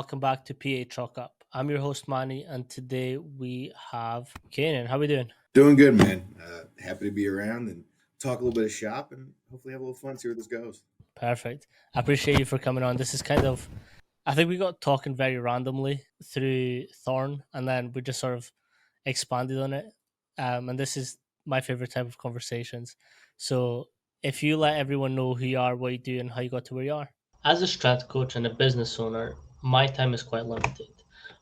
welcome back to PA Chalk Up. I'm your host Manny, and today we have Kainon. How we doing? Doing good, man. Happy to be around and talk a little bit of shop and hopefully have a little fun, see where this goes. Perfect. I appreciate you for coming on. This is I think we got talking very randomly through Thorn, and then we just sort of expanded on it. And this is my favorite type of conversations. So if you let everyone know who you are, what you do, and how you got to where you are. As a strength coach and a business owner, my time is quite limited.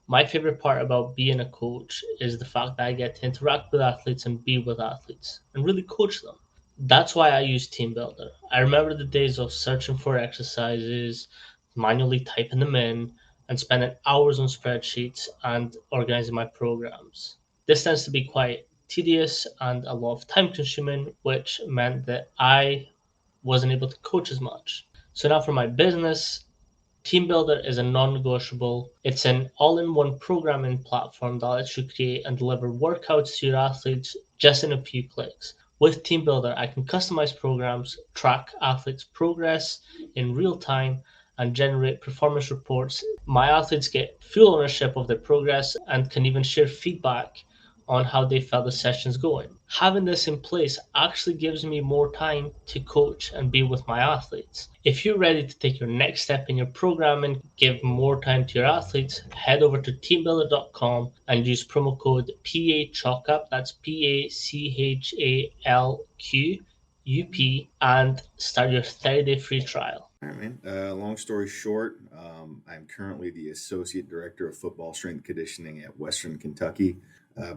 My favorite part about being a coach is the fact that I get to interact with athletes and be with athletes and really coach them. That's why I use TeamBuildr. I remember the days of searching for exercises, manually typing them in, and spending hours on spreadsheets and organizing my programs. This tends to be quite tedious and a lot of time consuming, which meant that I wasn't able to coach as much. So now for my business, TeamBuildr is a non-negotiable. It's an all-in-one programming platform that lets you create and deliver workouts to your athletes just in a few clicks. With TeamBuildr, I can customize programs, track athletes' progress in real time, and generate performance reports. My athletes get full ownership of their progress and can even share feedback on how they felt the session's going. Having this in place actually gives me more time to coach and be with my athletes. If you're ready to take your next step in your programming, give more time to your athletes, head over to teambuildr.com and use promo code PAChalkup, that's PACHALQUP, and start your 30-day free trial. All right, man. Long story short, I'm currently the Associate Director of Football Strength Conditioning at Western Kentucky.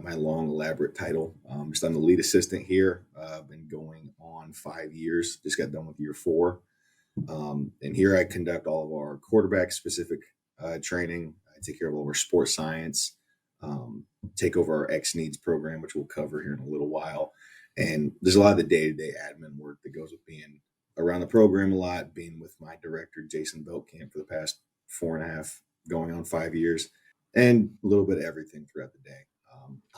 My long, elaborate title. Just I'm the lead assistant here. I've been going on 5 years. Just got done with year 4. And here I conduct all of our quarterback-specific training. I take care of all of our sports science, take over our X Needs program, which we'll cover here in a little while. And there's a lot of the day-to-day admin work that goes with being around the program a lot, being with my director, Jason Beltkamp, for the past 4.5, going on 5 years, and a little bit of everything throughout the day.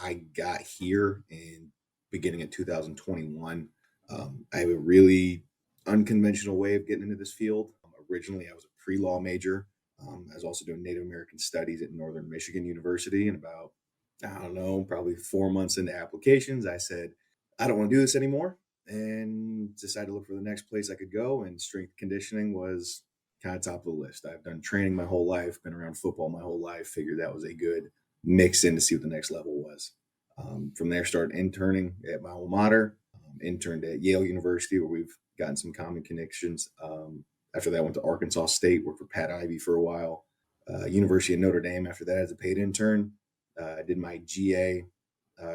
I got here in beginning of 2021. I have a really unconventional way of getting into this field. Originally, I was a pre-law major. I was also doing Native American studies at Northern Michigan University. And about, probably 4 months into applications, I said, I don't want to do this anymore, and decided to look for the next place I could go. And strength conditioning was kind of top of the list. I've done training my whole life, been around football my whole life, figured that was a good mix in to see what the next level was. From there, started interning at my alma mater, interned at Yale University, where we've gotten some common connections. After that, I went to Arkansas State, worked for Pat Ivy for a while. University of Notre Dame after that as a paid intern. I did my GA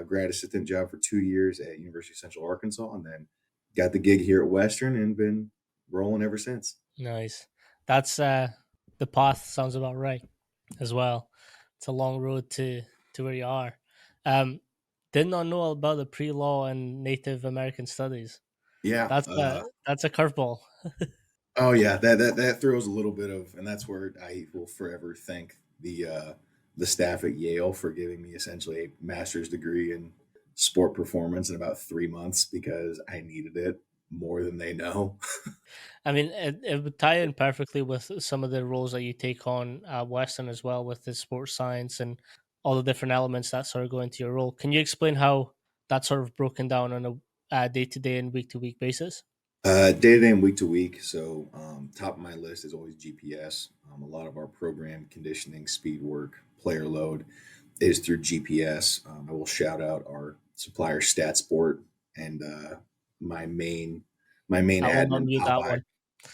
grad assistant job for 2 years at University of Central Arkansas, and then got the gig here at Western and been rolling ever since. Nice. That's the path sounds about right as well. It's a long road to where you are. Did not know about the pre-law and Native American studies. Yeah. That's a curveball. Oh yeah, that throws a little bit of, and that's where I will forever thank the staff at Yale for giving me essentially a master's degree in sport performance in about 3 months, because I needed it more than they know. I mean, it would tie in perfectly with some of the roles that you take on at Western as well, with the sports science and all the different elements that sort of go into your role. Can you explain how that's sort of broken down on a day-to-day and week-to-week basis? Day to day and week to week. So top of my list is always GPS. A lot of our program conditioning, speed work, player load is through GPS. I will shout out our supplier StatSport and my main I will admin unmute that Popeye. one.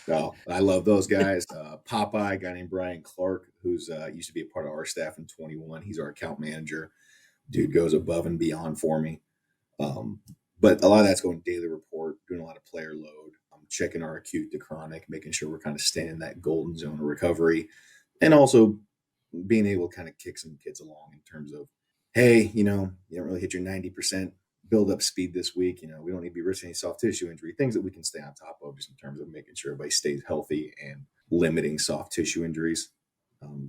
Oh, I love those guys. Popeye, a guy named Brian Clark, who's used to be a part of our staff in 21. He's our account manager. Dude goes above and beyond for me. Um, but a lot of that's going daily report, doing a lot of player load, checking our acute to chronic, making sure we're kind of staying in that golden zone of recovery, and also being able to kind of kick some kids along in terms of, hey, you don't really hit your 90% build up speed this week. We don't need to be risking any soft tissue injury, things that we can stay on top of just in terms of making sure everybody stays healthy and limiting soft tissue injuries.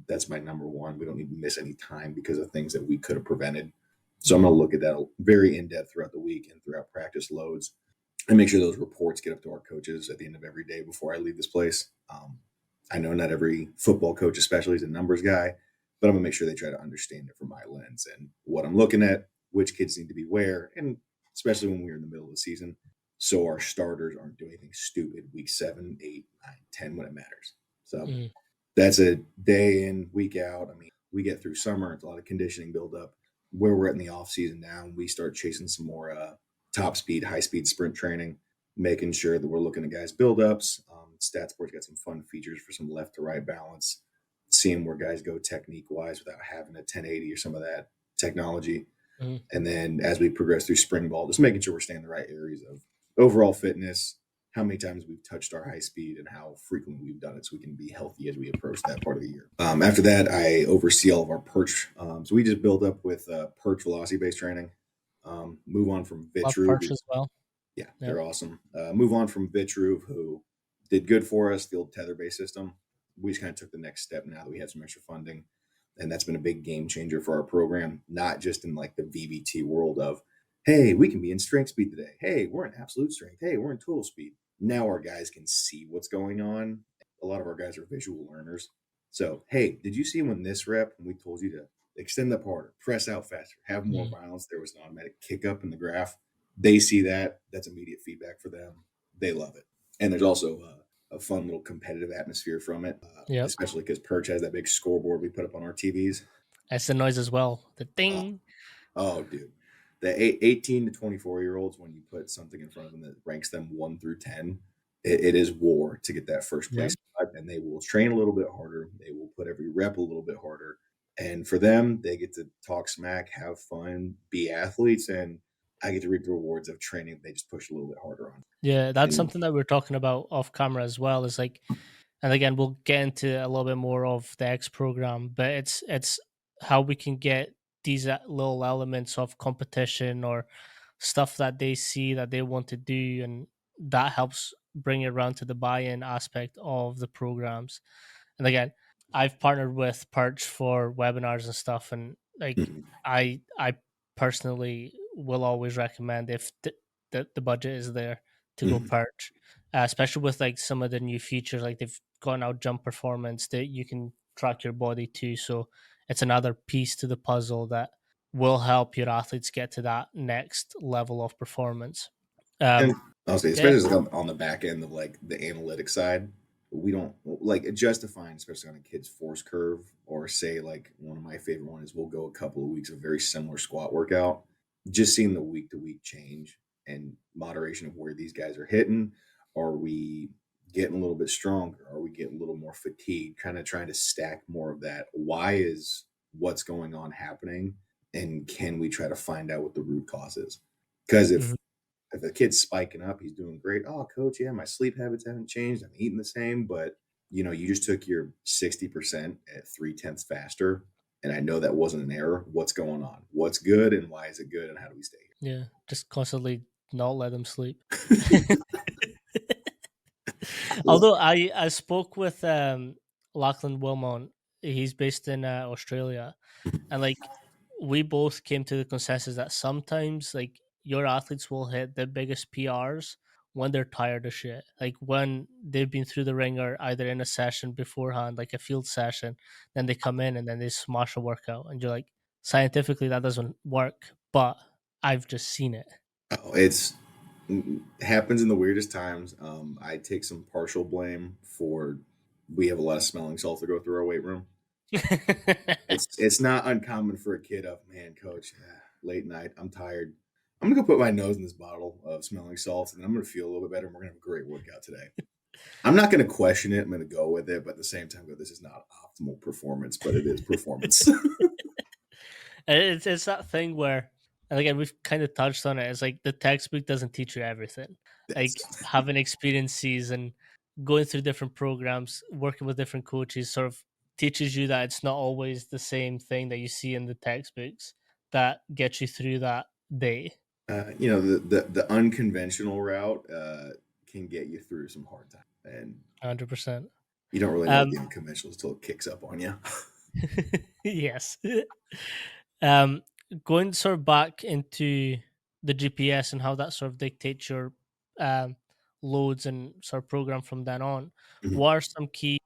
That's my number one. We don't need to miss any time because of things that we could have prevented. So I'm going to look at that very in depth throughout the week and throughout practice loads, and make sure those reports get up to our coaches at the end of every day before I leave this place. I know not every football coach, especially, is a numbers guy, but I'm gonna make sure they try to understand it from my lens and what I'm looking at, which kids need to be where, and especially when we're in the middle of the season, so our starters aren't doing anything stupid week 7, 8, 9, 10 when it matters. So Mm. that's a day in, week out. I mean, we get through summer, it's a lot of conditioning build up. Where we're in the off season now, we start chasing some more top speed, high speed sprint training, making sure that we're looking at guys' build ups. StatSport's got some fun features for some left to right balance, seeing where guys go technique wise without having a 1080 or some of that technology. Mm. And then as we progress through spring ball, just making sure we're staying in the right areas of overall fitness, how many times we've touched our high speed, and how frequently we've done it so we can be healthy as we approach that part of the year. After that, I oversee all of our perch. So we just build up with perch velocity based training. Move on from Love Vitru. perch as well. Yeah, Yeah. they're awesome. Move on from Vitru, who did good for us, the old tether based system. We just kind of took the next step now that we had some extra funding. And that's been a big game changer for our program, not just in like the VBT world of, hey, we can be in strength speed today. Hey, we're in absolute strength. Hey, we're in total speed. Now our guys can see what's going on. A lot of our guys are visual learners. So, hey, did you see when this rep, when we told you to extend up harder, press out faster, have more Mm. violence, there was an automatic kick up in the graph? They see that. That's immediate feedback for them. They love it. And there's also a fun little competitive atmosphere from it, Yep. especially because Perch has that big scoreboard we put up on our TVs. That's the noise as well. The Oh, ding. oh, dude. The 18 to 24-year-olds, when you put something in front of them that ranks them 1 through 10, it is war to get that first Yep. place spot. And they will train a little bit harder. They will put every rep a little bit harder. And for them, they get to talk smack, have fun, be athletes. And I get to reap the rewards of training. They just push a little bit harder on. Yeah, that's And something that we're talking about off camera as well. Is like, and again, we'll get into a little bit more of the X program, but it's how we can get these little elements of competition or stuff that they see that they want to do, and that helps bring it around to the buy-in aspect of the programs. And again, I've partnered with Perch for webinars and stuff, and like Mhm. I personally will always recommend if the budget is there to go Mhm. Perch, especially with like some of the new features, like they've got out jump performance that you can track your body too. So it's another piece to the puzzle that will help your athletes get to that next level of performance. And Um, I'll say, yeah, especially like on the back end of like the analytic side, we don't like justifying, especially on a kid's force curve, or say like one of my favorite ones is we'll go a couple of weeks of very similar squat workout, just seeing the week to week change and moderation of where these guys are hitting. Are we getting a little bit stronger? Are we getting a little more fatigued? Kind of trying to stack more of that. Why is what's going on happening? And can we try to find out what the root cause is? Because mhm, if the kid's spiking up, he's doing great. Oh, coach, yeah, my sleep habits haven't changed. I'm eating the same, but you just took your 60% at 3/10 faster. And I know that wasn't an error. What's going on? What's good and why is it good? And how do we stay yeah, just constantly not let them sleep. here? Although I spoke with Lachlan Wilmot, he's based in Australia, and like we both came to the consensus that sometimes like your athletes will hit the biggest PRs when they're tired of shit, like when they've been through the ringer either in a session beforehand, like a field session, then they come in and then they smash a workout, and you're like, scientifically that doesn't work, but I've just seen it. Oh, it's happens in the weirdest times. I take some partial blame for we have a lot of smelling salts that go through our weight room. It's not uncommon for a kid of, man, coach, late night, I'm tired. I'm gonna go put my nose in this bottle of smelling salts, and I'm gonna feel a little bit better. And we're gonna have a great workout today. I'm not gonna question it. I'm gonna go with it, but at the same time, go, this is not optimal performance, but it is performance. And it's that thing where, and again, we've kind of touched on it. It's like the textbook doesn't teach you everything. Like That's having experiences and going through different programs, working with different coaches, sort of teaches you that it's not always the same thing that you see in the textbooks that gets you through that day. the unconventional route can get you through some hard times, and 100%. you don't really know what Um, the unconventional is until it kicks up on you. yes. Um, Going sort of back into the GPS and how that sort of dictates your um, loads and sort of program from then on. What are some key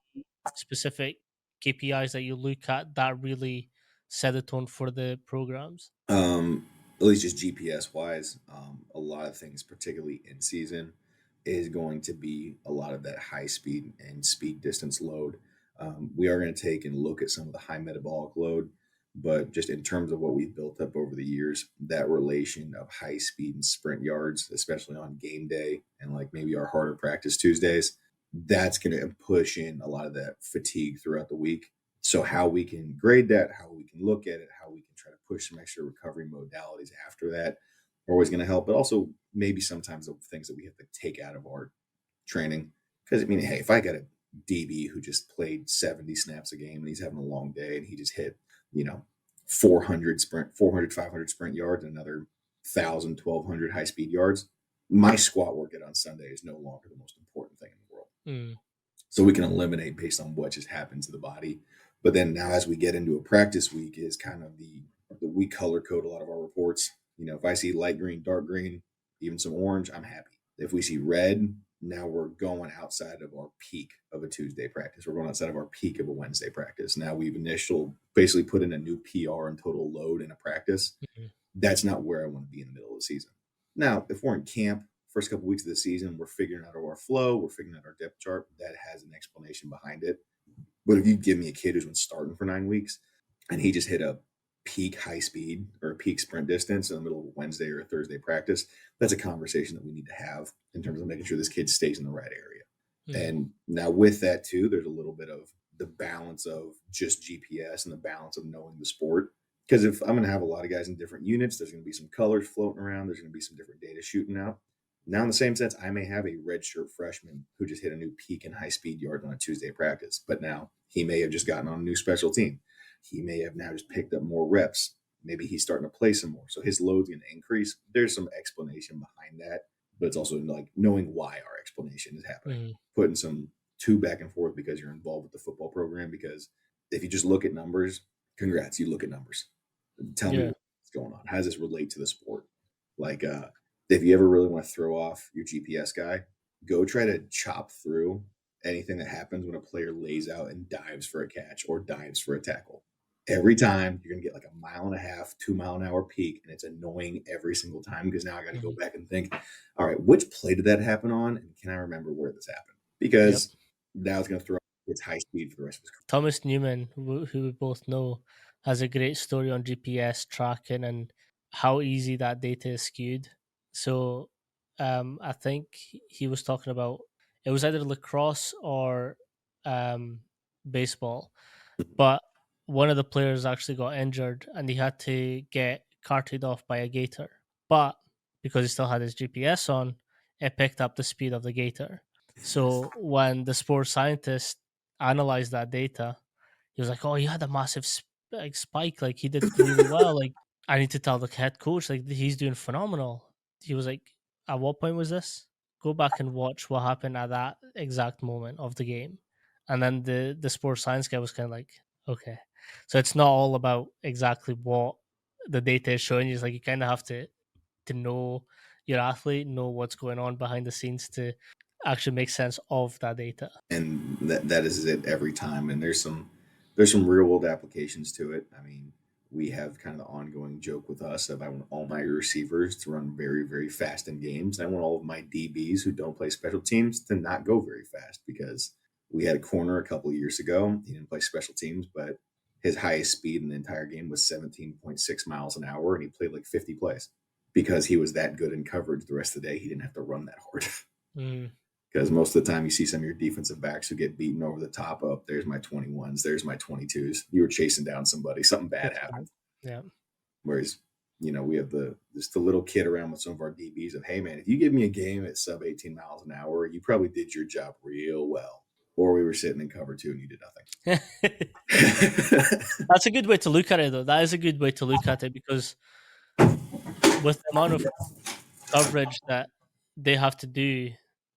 specific KPIs that you look at that really set the tone for the programs? At least just GPS wise, a lot of things, particularly in season, is going to be a lot of that high speed and speed distance load. We are going to take and look at some of the high metabolic load, but just in terms of what we've built up over the years, that relation of high speed and sprint yards, especially on game day and like maybe our harder practice Tuesdays, that's going to push in a lot of that fatigue throughout the week. So how we can grade that, how we can look at it, how we can try to push some extra recovery modalities after that are always going to help. But also maybe sometimes the things that we have to take out of our training. Because I mean, hey, if I got a DB who just played 70 snaps a game and he's having a long day and he just hit, you know, 400 sprint, 400, 500 sprint yards and another 1,000, 1,200 high speed yards, my squat workout on Sunday is no longer the most important thing in the world. Mm. So we can eliminate based on what just happened to the body. But then now as we get into a practice week is kind of the we color code a lot of our reports. You know, if I see light green, dark green, even some orange, I'm happy. If we see red, now we're going outside of our peak of a Tuesday practice. We're going outside of our peak of a Wednesday practice. Now we've basically put in a new PR and total load in a practice. Mhm. That's not where I want to be in the middle of the season. Now, if we're in camp, first couple of weeks of the season, we're figuring out our flow, we're figuring out our depth chart. That has an explanation behind it. But if you give me a kid who's been starting for 9 weeks and he just hit a peak high speed or a peak sprint distance in the middle of a Wednesday or a Thursday practice, that's a conversation that we need to have in terms of making sure this kid stays in the right area. Mm. And now with that too, there's a little bit of the balance of just GPS and the balance of knowing the sport. Because if I'm going to have a lot of guys in different units, there's going to be some colors floating around. There's going to be some different data shooting out. Now, in the same sense, I may have a redshirt freshman who just hit a new peak in high speed yard on a Tuesday practice, but now he may have just gotten on a new special team. He may have now just picked up more reps. Maybe he's starting to play some more. So his load's going to increase. There's some explanation behind that, but it's also like knowing why our explanation is happening, Mm. putting some two back and forth because you're involved with the football program. Because if you just look at numbers, congrats, you look at numbers. Tell me Yeah. what's going on. How does this relate to the sport? Like, if you ever really want to throw off your GPS guy, go try to chop through anything that happens when a player lays out and dives for a catch or dives for a tackle. Every time you're going to get like a mile and a half, 2 mile an hour peak, and it's annoying every single time because now I got to go Mhm. back and think, all right, which play did that happen on, and can I remember where this happened? Yep. Because now it's going to throw its high speed for the rest of his career. Thomas Newman, who we both know, has a great story on GPS tracking and how easy that data is skewed. So I think he was talking about it was either lacrosse or um, baseball, but one of the players actually got injured and he had to get carted off by a gator. But because he still had his GPS on, it picked up the speed of the gator. So when the sports scientist analyzed that data, he was like, "Oh, he had a massive like spike. Like he did really well. Like I need to tell the head coach. Like he's doing phenomenal." He was like, "At what point was this? Go back and watch what happened at that exact moment of the game." And then the sports science guy was kind of like, "Okay." So it's not all about exactly what the data is showing you. It's like you kind of have to know your athlete, know what's going on behind the scenes to actually make sense of that data. And that is it every time. And there's some real world applications to it. I mean, we have kind of the ongoing joke with us of I want all my receivers to run very, very fast in games. And I want all of my DBs who don't play special teams to not go very fast because we had a corner a couple of years ago. He didn't play special teams, but his highest speed in the entire game was 17.6 miles an hour, and he played like 50 plays because he was that good in coverage the rest of the day. He didn't have to run that hard. Mm, Because most of the time you see some of your defensive backs who get beaten over the top of there's my 21s, there's my 22s. You were chasing down somebody, something bad that's right. happened. Yeah. Whereas, we have the little kid around with some of our DBs of, hey man, if you give me a game at sub 18 miles an hour, you probably did your job real well. Or we were sitting in cover two and you did nothing. That's a good way to look at it, though. That is a good way to look at it because with the amount of coverage that they have to do,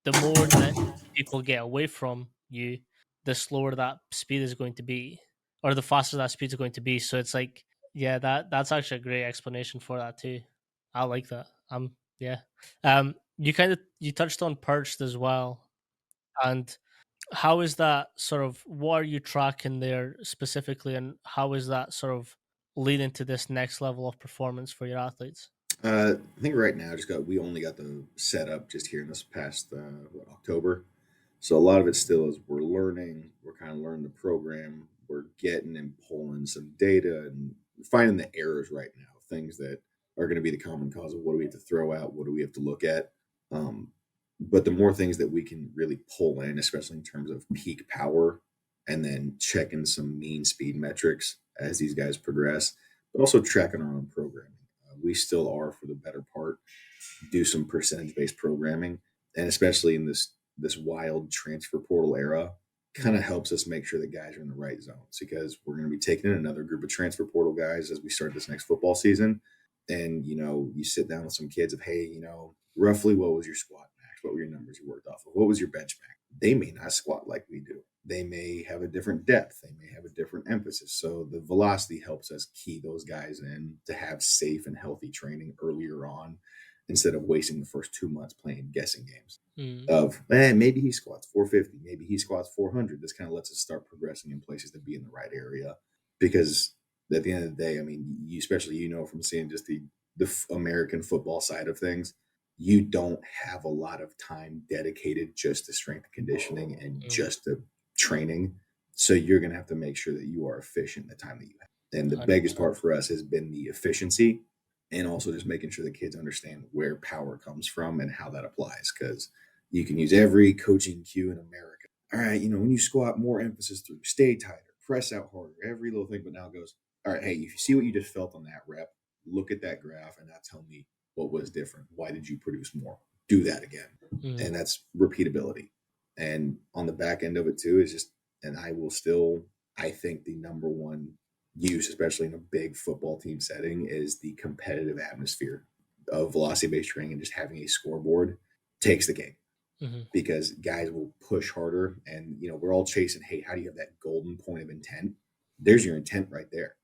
the more that people get away from you, the slower that speed is going to be, or the faster that speed is going to be. So it's like, yeah, that's actually a great explanation for that too. I like that. Yeah. You touched on perched as well, and How is that sort of, what are you tracking there specifically, and how is that sort of leading to this next level of performance for your athletes? I think right now just got we only got the setup just here in this past October. So a lot of it still is we're learning, we're kind of learning the program, we're getting and pulling some data and finding the errors right now, things that are going to be the common cause of what do we have to throw out, what do we have to look at. Um, but the more things that we can really pull in, especially in terms of peak power, and then checking some mean speed metrics as these guys progress, but also tracking our own programming. We still are, for the better part, do some percentage based programming, and especially in this wild transfer portal era, kind Mm, of helps us make sure that guys are in the right zones because we're going to be taking in another group of transfer portal guys as we start this next football season. And you sit down with some kids of, hey, roughly what was your squat max? What were your numbers you worked off of? What was your bench max? They may not squat like we do. They may have a different depth. They may have a different emphasis. So the velocity helps us key those guys in to have safe and healthy training earlier on instead of wasting the first 2 months playing guessing games mm, of maybe he squats 450, maybe he squats 400. This kind of lets us start progressing in places to be in the right area because at the end of the day, I mean, you especially from seeing just the American football side of things, you don't have a lot of time dedicated just to strength and conditioning and mm, just to training. So you're going to have to make sure that you are efficient in the time that you have. And the biggest 100%. part for us has been the efficiency and also just making sure the kids understand where power comes from and how that applies because you can use every coaching cue in America. All right, when you squat, more emphasis through, stay tighter, press out harder, every little thing. But now it goes, all right, hey, if you see what you just felt on that rep, look at that graph and now tell me what was different. Why did you produce more? Do that again. Mm, And that's repeatability. And on the back end of it too is just, and I will still, I think the number one use, especially in a big football team setting, is the competitive atmosphere of velocity based training and just having a scoreboard takes the game mhm, because guys will push harder and we're all chasing, hey, how do you have that golden point of intent? There's your intent right there.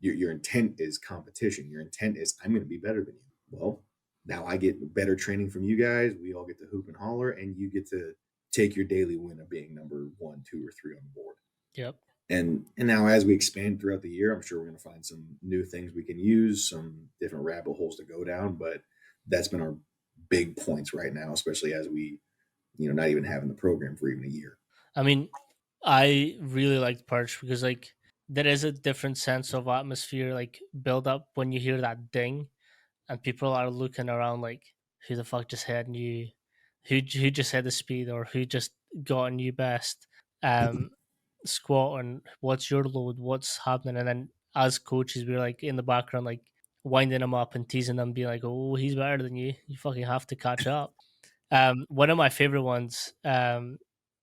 Your intent is competition. Your intent is I'm going to be better than you. Well, now I get better training from you guys. We all get to hoop and holler and you get to take your daily win of being number 1, 2, or 3 on the board. yep. And now as we expand throughout the year, I'm sure we're going to find some new things we can use, some different rabbit holes to go down, but that's been our big points right now, especially as we not even having the program for even a year. I mean, I really liked Perch because like there is a different sense of atmosphere, like build up when you hear that ding and people are looking around like who the fuck just had new, who just had the speed, or who just got a new best um squat, and what's your load, what's happening. And then as coaches we're like in the background like winding them up and teasing them, being like, oh, he's better than you fucking have to catch up. One of my favorite ones,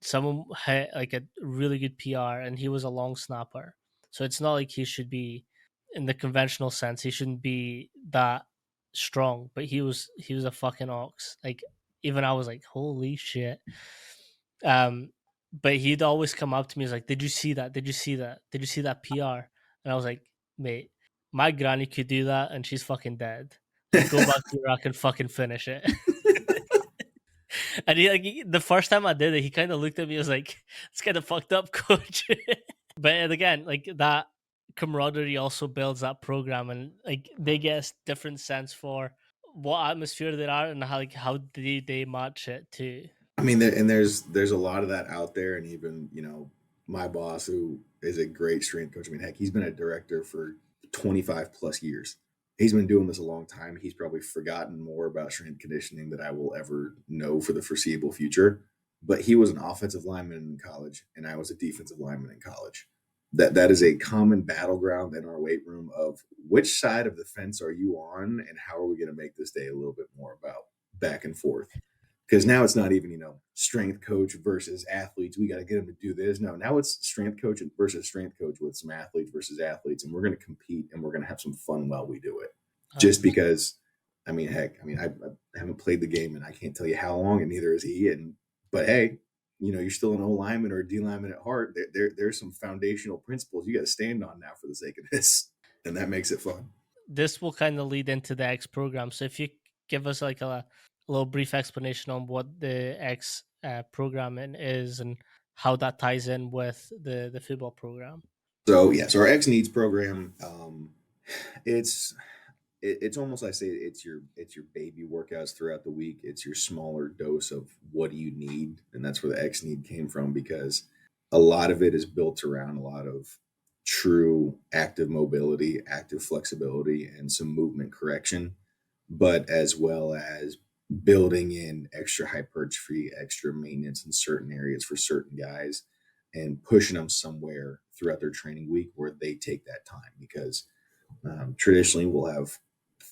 someone had like a really good PR, and he was a long snapper. So it's not like he should be, in the conventional sense, he shouldn't be that strong. But he was a fucking ox. Like even I was like, holy shit. Um, but he'd always come up to me. He's like, "Did you see that? Did you see that? Did you see that PR?" And I was like, "Mate, my granny could do that, and she's fucking dead. Like, go back to your rack and fucking finish it." And the first time I did it, he kind of looked at me. And was like, "It's kind of fucked up, coach." But again, like that camaraderie also builds that program, and like they get a different sense for what atmosphere they are and how they match it too. I mean, there's a lot of that out there, and even my boss, who is a great strength coach. I mean, heck, he's been a director for 25 plus years. He's been doing this a long time. He's probably forgotten more about strength conditioning that I will ever know for the foreseeable future. But he was an offensive lineman in college, and I was a defensive lineman in college. That is a common battleground in our weight room of which side of the fence are you on, and how are we going to make this day a little bit more about back and forth because now it's not even strength coach versus athletes. We got to get them to do this. No, now it's strength coach versus strength coach with some athletes versus athletes, and we're going to compete and we're going to have some fun while we do it. Just 100%. because, I mean, heck, I mean, I haven't played the game and I can't tell you how long, and neither is he. And but hey, you're still an O lineman or a D lineman at heart. There's some foundational principles you got to stand on now for the sake of this, and that makes it fun. This will kind of lead into the X program. So if you give us like a little brief explanation on what the X programming is and how that ties in with the football program. So yeah, so our X needs program, it's it's almost like say it's your baby workouts throughout the week. It's your smaller dose of what do you need, and that's where the X need came from because a lot of it is built around a lot of true active mobility, active flexibility, and some movement correction, but as well as building in extra hypertrophy, extra maintenance in certain areas for certain guys, and pushing them somewhere throughout their training week where they take that time because traditionally, we'll have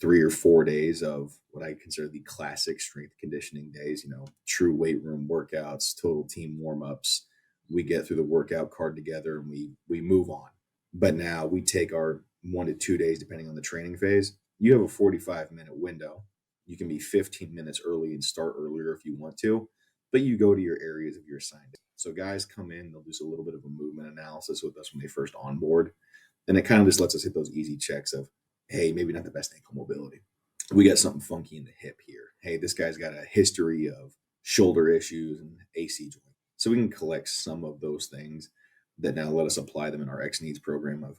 3 or 4 days of what I consider the classic strength conditioning days, true weight room workouts, total team warm ups. We get through the workout card together and we move on. But now we take our 1 to 2 days, depending on the training phase. You have a 45-minute window. You can be 15 minutes early and start earlier if you want to, but you go to your areas of your assigned day. So guys come in, they'll do a little bit of a movement analysis with us when they first onboard, and it kind of just lets us hit those easy checks of, hey, maybe not the best ankle mobility. We got something funky in the hip here. Hey, this guy's got a history of shoulder issues and AC joint. So we can collect some of those things that now let us apply them in our X needs program of,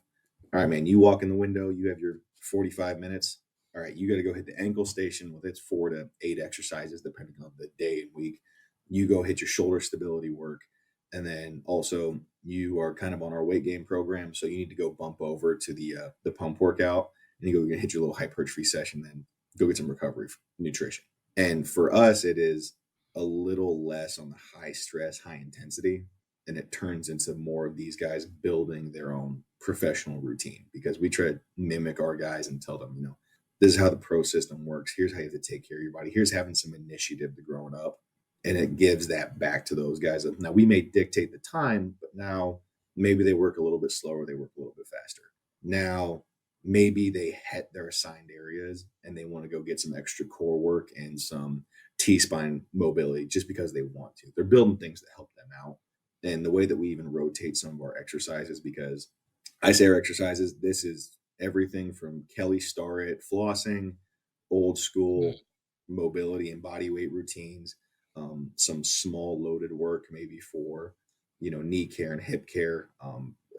all right, man, you walk in the window, you have your 45 minutes. All right, you got to go hit the ankle station with its 4 to 8 exercises, depending on the day and week. You go hit your shoulder stability work. And then also you are kind of on our weight gain program, so you need to go bump over to the pump workout, and you go hit your little hypertrophy session, then go get some recovery nutrition. And for us, it is a little less on the high stress, high intensity, and it turns into more of these guys building their own professional routine because we try to mimic our guys and tell them, this is how the pro system works. Here's how you have to take care of your body. Here's having some initiative to growing up, and it gives that back to those guys. Now we may dictate the time, but now maybe they work a little bit slower, they work a little bit faster. Now maybe they hit their assigned areas and they want to go get some extra core work and some T-spine mobility just because they want to. They're building things that help them out. And the way that we even rotate some of our exercises, because I say our exercises, this is everything from Kelly Starrett flossing, old Mm. school mobility and body weight routines, some small loaded work maybe for knee care and hip care.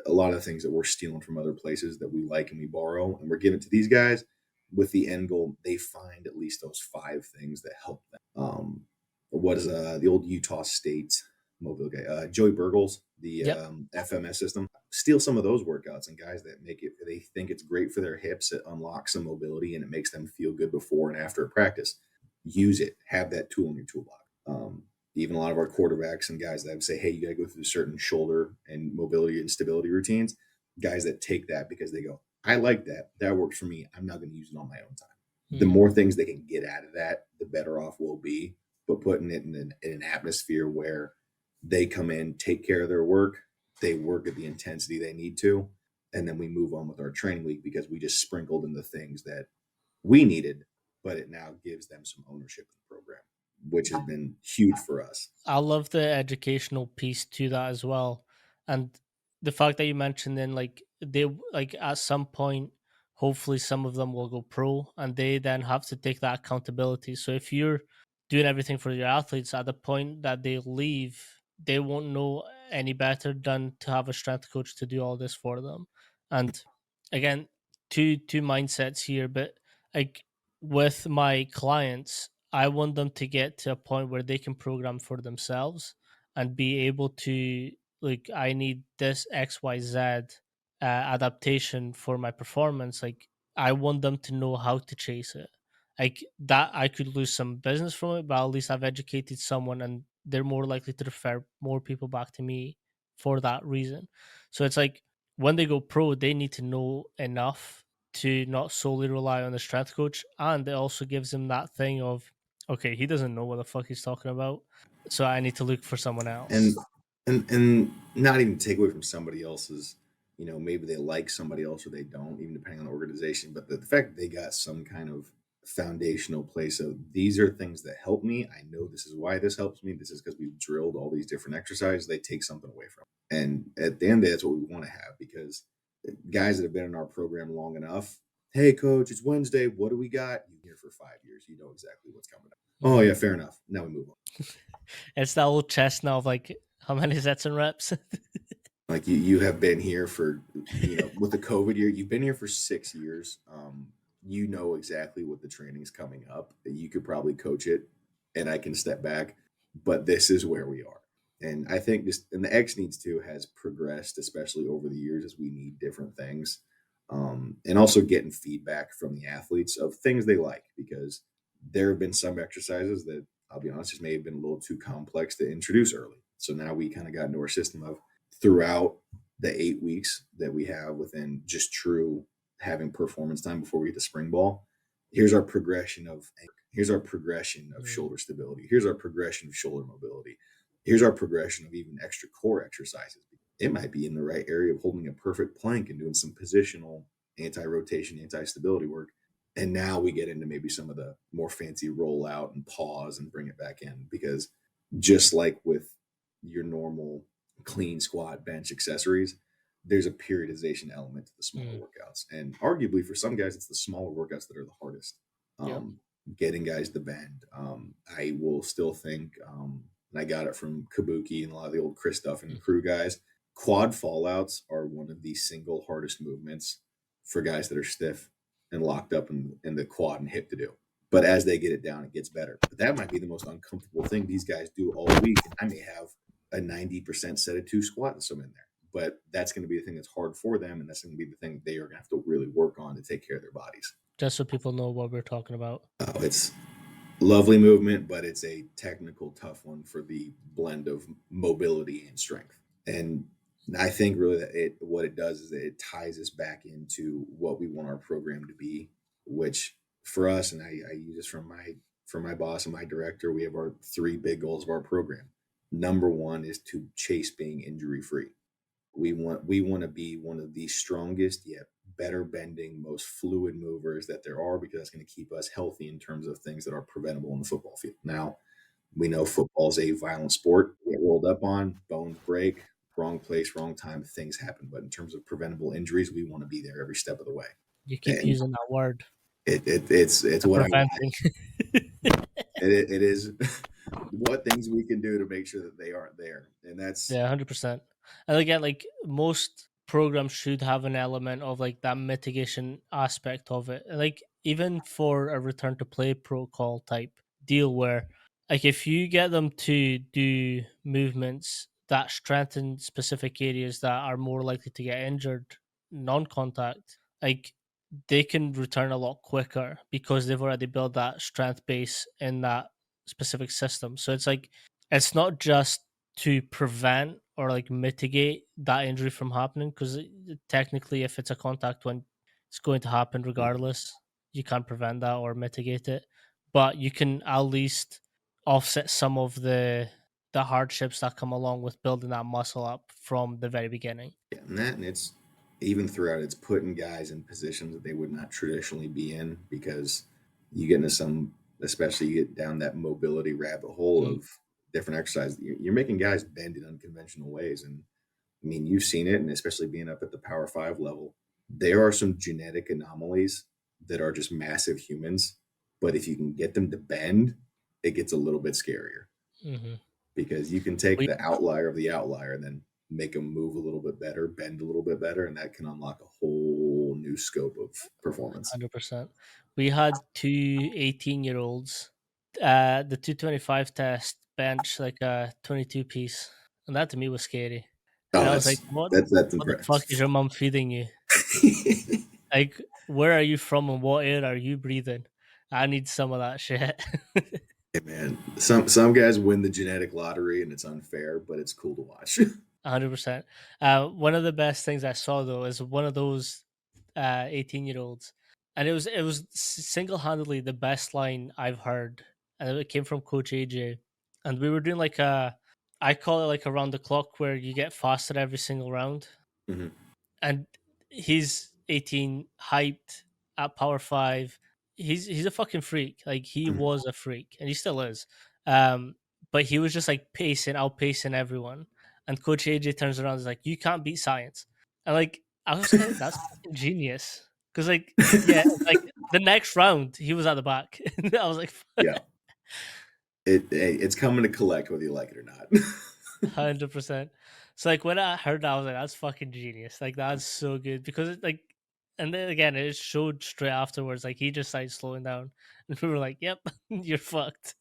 A lot of things that we're stealing from other places that we like and we borrow, and we're giving to these guys with the end goal they find at least those 5 things that help them. What is the old Utah State mobile guy, Joey Burgles, the Yep. FMS system? Steal some of those workouts, and guys that make it, they think it's great for their hips. It unlocks some mobility and it makes them feel good before and after a practice. Use it. Have that tool in your toolbox. Even a lot of our quarterbacks and guys that would say, hey, you got to go through certain shoulder and mobility and stability routines. Guys that take that because they go, I like that. That works for me. I'm not going to use it on my own time. The Mm. more things they can get out of that, the better off we'll be. But putting it in an atmosphere where they come in, take care of their work, they work at the intensity they need to, and then we move on with our training week because we just sprinkled in the things that we needed, but it now gives them some ownership in the program, which has been huge for us. I love the educational piece to that as well, and the fact that you mentioned then like they like at some point, hopefully some of them will go pro, and they then have to take that accountability. So if you're doing everything for your athletes at the point that they leave, they won't know any better than to have a strength coach to do all this for them. And again, two mindsets here, but like with my clients, I want them to get to a point where they can program for themselves and be able to like I need this XYZ adaptation for my performance. Like I want them to know how to chase it. Like that I could lose some business from it, but at least I've educated someone and they're more likely to refer more people back to me for that reason. So it's like when they go pro, they need to know enough to not solely rely on the strength coach, and it also gives them that thing of okay, he doesn't know what the fuck he's talking about, so I need to look for someone and else. and not even take away from somebody else's, maybe they like somebody else or they don't, even depending on the organization, but the fact that they got some kind of foundational place of these are things that help me, I know this is why this helps me, this is because we've drilled all these different exercises, they take something away from it. And at the end of the day, that's what we want to have, because guys that have been in our program long enough, hey coach, it's Wednesday, what do we got? You here for 5 years, you know exactly what's coming up. Oh Mm. yeah, fair enough, now we move on. It's that old chestnut of like How many sets and reps? Like you have been here for, with the COVID year, you've been here for 6 years. You know exactly what the training's coming up. You could probably coach it, and I can step back, but this is where we are. And I think just and the X needs to has progressed, especially over the years, as we need different things, and also getting feedback from the athletes of things they like, because there have been some exercises that I'll be honest, just may have been a little too complex to introduce early. So now we kind of got into our system of throughout the 8 weeks that we have within just true having performance time before we get to spring ball. Here's our progression of Mm, shoulder stability. Here's our progression of shoulder mobility. Here's our progression of even extra core exercises. It might be in the right area of holding a perfect plank and doing some positional anti-rotation, anti-stability work. And now we get into maybe some of the more fancy rollout and pause and bring it back in, because just like with your normal clean squat, bench accessories, there's a periodization element to the smaller mm, workouts. And arguably for some guys, it's the smaller workouts that are the hardest. yep. Getting guys to bend. I will still think, and I got it from Kabuki and a lot of the old Chris Duff and crew guys, quad fallouts are one of the single hardest movements for guys that are stiff and locked up in the quad and hip to do. But as they get it down, it gets better. But that might be the most uncomfortable thing these guys do all week. And I may have a 90% set of two squat and some in there. But that's going to be the thing that's hard for them. And that's going to be the thing they are going to have to really work on to take care of their bodies. Just so people know what we're talking about. It's lovely movement, but it's a technical, tough one for the blend of mobility and strength. And I think really that what it does is that it ties us back into what we want our program to be, which for us, and I use this from my boss and my director, we have our three big goals of our program. Number one is to chase being injury free. We want to be one of the strongest yet better bending, most fluid movers that there are, because that's going to keep us healthy in terms of things that are preventable in the football field. Now, we know football is a violent sport. You get rolled up on, bones break, wrong place, wrong time, things happen. But in terms of preventable injuries, we want to be there every step of the way. You keep And using that word, it's the what I preventing. it is what things we can do to make sure that they aren't there. And that's Yeah, 100%. And again, like most programs should have an element of like that mitigation aspect of it. Like even for a return to play protocol type deal where like if you get them to do movements that strengthen specific areas that are more likely to get injured non-contact, like they can return a lot quicker because they've already built that strength base in that specific system. So it's like it's not just to prevent or like mitigate that injury from happening because technically if it's a contact when it's going to happen regardless, you can't prevent that or mitigate it, but you can at least offset some of the hardships that come along with building that muscle up from the very beginning. yeah, and it's even throughout, it's putting guys in positions that they would not traditionally be in, because you get into some, especially you get down that mobility rabbit hole Mm, of different exercises. You're making guys bend in unconventional ways, and I mean you've seen it, and especially being up at the Power Five level, there are some genetic anomalies that are just massive humans. But if you can get them to bend, it gets a little bit scarier, mhm. because you can take We the outlier of the outlier and then make them move a little bit better, bend a little bit better, and that can unlock a whole new scope of performance. 100%. We had two 18-year-olds, the 225 test bench like a 22 piece. And that to me was scary. And Oh, I was like, that's what the fuck is impressive. your mom feeding you? Like, where are you from and what air are you breathing? I need some of that shit. Hey man, some guys win the genetic lottery and it's unfair, but it's cool to watch. 100%. One of the best things I saw though is one of those 18-year-olds, and it was single handedly the best line I've heard, and it came from Coach AJ, and we were doing like a, I call it like around the clock where you get faster every single round, Mhm. and he's 18, hyped at Power Five. He's a fucking freak. Like he Mhm. was a freak, and he still is. Um, but he was just like outpacing everyone. And Coach AJ turns around and is like, "You can't beat science." And like I was kind of that's fucking genius because like yeah, like the next round he was at the back. I was like, Yeah, it's coming to collect whether you like it or not. 100%. So like when I heard that, I was like, "That's fucking genius! Like that's so good." Because it like, and then again, it showed straight afterwards. Like he just started slowing down, and we were like, "Yep, you're fucked."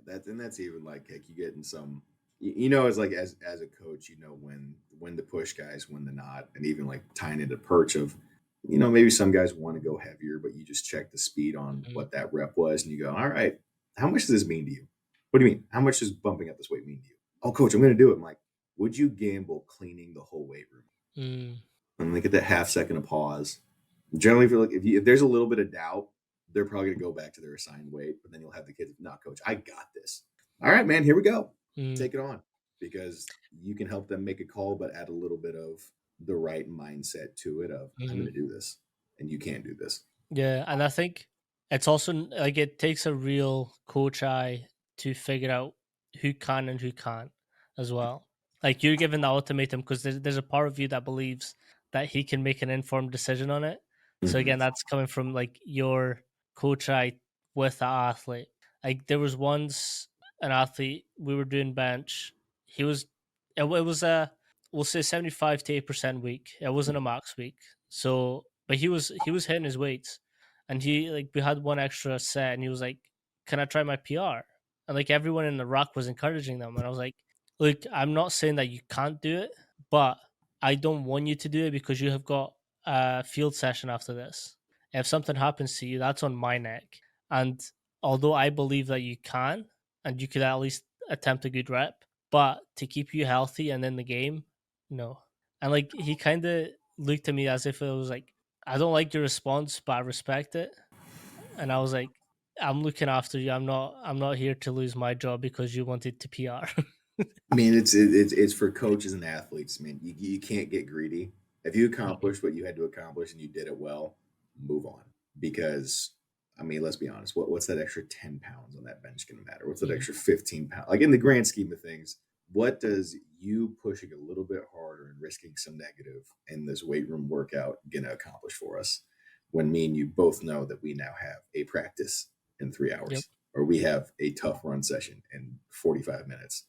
That's even like you get in some you know as like as a coach you know when to push guys when to not, and even like tying into perch of maybe some guys want to go heavier but you just check the speed on Mhm, what that rep was and you go, all right, how much does this mean to you? What do you mean, how much does bumping up this weight mean to you? Oh coach, I'm going to do it. I'm like, would you gamble cleaning the whole weight room? mm, And they get that half second of pause. Generally, if, you're like, if there's a little bit of doubt, they're probably going to go back to their assigned weight. But then you'll have the kids, "No, coach, I got this. All right, man, here we go. mm, Take it on," because you can help them make a call, but add a little bit of the right mindset to it. Of I'm mhm. going to do this, and you can't do this. Yeah, and I think it's also like it takes a real coach eye to figure out who can and who can't as well. Like you're given the ultimatum because there's a part of you that believes that he can make an informed decision on it. So Mm-hmm. again, that's coming from like your coach eye with the athlete. Like there was once an athlete we were doing bench. He was it was a we'll say 75 to 8% week. It wasn't a max week. So but he was hitting his weights and he like we had one extra set and he was like, "Can I try my PR?" And like everyone in the rock was encouraging them, and I was like, "Look, I'm not saying that you can't do it, but I don't want you to do it because you have got a field session after this. If something happens to you, that's on my neck. And although I believe that you can and you could at least attempt a good rep, but to keep you healthy and in the game, no." And like he kind of looked at me as if it was like, "I don't like your response, but I respect it." And I was like, "I'm looking after you. I'm not here to lose my job because you wanted to PR." I mean, it's for coaches and athletes. I mean, you can't get greedy. If you Mhm, accomplished what you had to accomplish and you did it well, move on. Because I mean, let's be honest. What's that extra 10 pounds on that bench going to matter? What's that mhm. extra 15 pounds? Like in the grand scheme of things, what does you pushing a little bit harder and risking some negative in this weight room workout going to accomplish for us? When me and you both know that we now have a practice in three Yep, hours, or we have a tough run session in 45 minutes.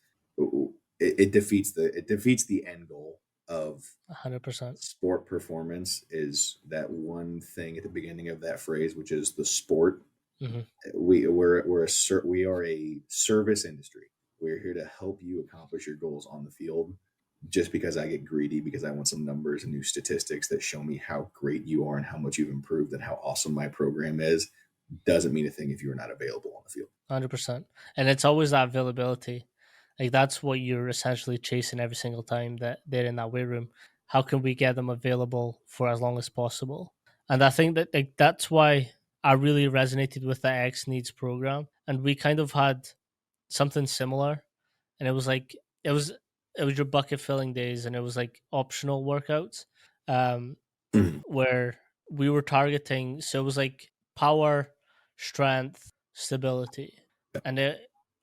It defeats the end goal of 100%. sport performance, is that one thing at the beginning of that phrase, which is the sport. Mhm. We are a service industry. We're here to help you accomplish your goals on the field. Just because I get greedy because I want some numbers and new statistics that show me how great you are and how much you've improved and how awesome my program is, doesn't mean a thing if you're not available on the field. 100%. And it's always that availability. Like that's what you're essentially chasing every single time that they're in that weight room. How can we get them available for as long as possible? And I think that like that's why I really resonated with the X Needs program. And we kind of had something similar. And it was like it was your bucket filling days and it was like optional workouts. Um Mhm. where we were targeting. So it was like power, strength, stability, and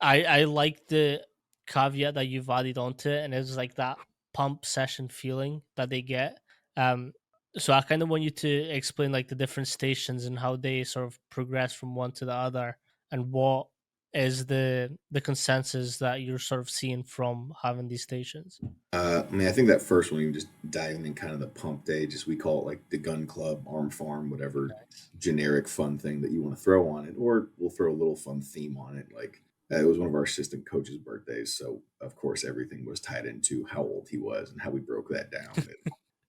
I like the caveat that you've added onto it, and it was like that pump session feeling that they get. Um, so I kind of want you to explain like the different stations and how they sort of progress from one to the other, and what is the consensus that you're sort of seeing from having these stations. I mean, I think that first one, you just diving in kind of the pump day, just we call it like the gun club, arm farm, whatever Nice. generic fun thing that you want to throw on it, or we'll throw a little fun theme on it. Like it was one of our assistant coaches' birthdays, so of course everything was tied into how old he was and how we broke that down. And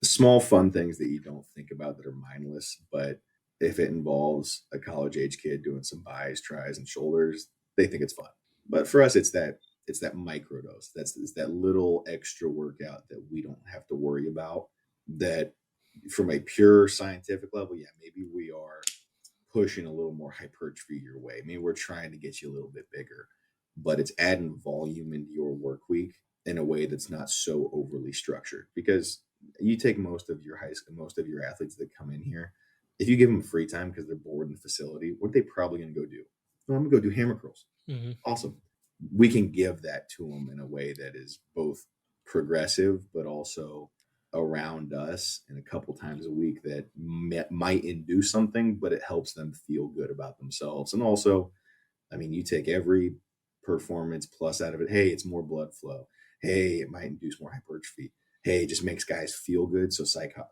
small fun things that you don't think about that are mindless, but if it involves a college age kid doing some buys, tries, and shoulders, they think it's fun. But for us, it's that micro dose. It's that little extra workout that we don't have to worry about. That from a pure scientific level, yeah, maybe we are pushing a little more hypertrophy your way. Maybe we're trying to get you a little bit bigger, but it's adding volume into your work week in a way that's not so overly structured. Because you take most of your high school, most of your athletes that come in here, if you give them free time because they're bored in the facility, what are they probably going to go do? Oh, I'm going to go do hammer curls. Hmm. Awesome. We can give that to them in a way that is both progressive, but also around us and a couple times a week that might induce something, but it helps them feel good about themselves. And also, I mean, you take every performance plus out of it. Hey, it's more blood flow. Hey, it might induce more hypertrophy. Hey, it just makes guys feel good. So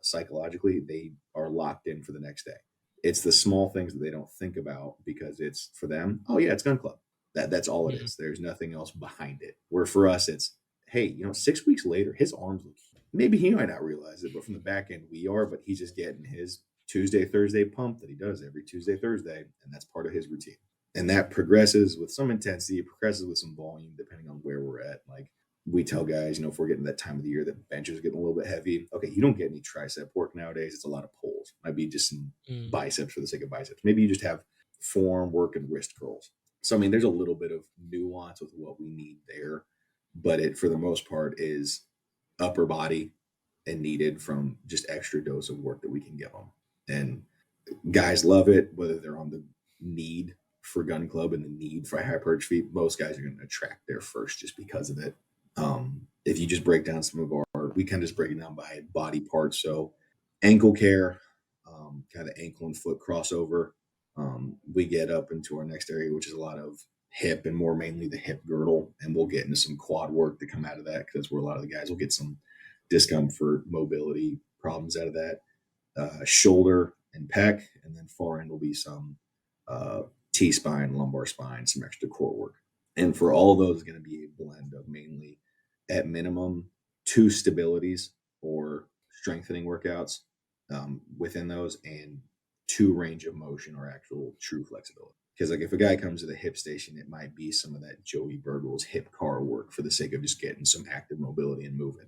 psychologically, they are locked in for the next day. It's the small things that they don't think about because it's for them. Oh yeah, it's gun club. That's all it Mhm. is. There's nothing else behind it. Where for us, it's hey, 6 weeks later, his arms look. Maybe he might not realize it, but from the back end, we are. But he's just getting his Tuesday, Thursday pump that he does every Tuesday, Thursday, and that's part of his routine. And that progresses with some intensity, it progresses with some volume, depending on where we're at. Like we tell guys, if we're getting that time of the year that bench is getting a little bit heavy, okay, you don't get any tricep work nowadays. It's a lot of pulls. Might be just some Mm. biceps for the sake of biceps. Maybe you just have forearm work and wrist curls. So I mean, there's a little bit of nuance with what we need there, but it for the most part is upper body and needed from just extra dose of work that we can give them. And guys love it, whether they're on the need for gun club and the need for hypertrophy. Most guys are going to attract there first just because of it. If you just break down some of we kind of just break it down by body parts. So ankle care, kind of ankle and foot crossover. We get up into our next area, which is a lot of hip and more mainly the hip girdle. And we'll get into some quad work to come out of that because that's where a lot of the guys will get some discomfort, mobility problems out of that. Shoulder and pec, and then far end will be some uh, T spine, lumbar spine, some extra core work. And for all of those, is going to be a blend of mainly, at minimum, two stabilities or strengthening workouts within those, and two range of motion or actual true flexibility. Because like if a guy comes to the hip station, it might be some of that Joey Burgles hip car work for the sake of just getting some active mobility and moving.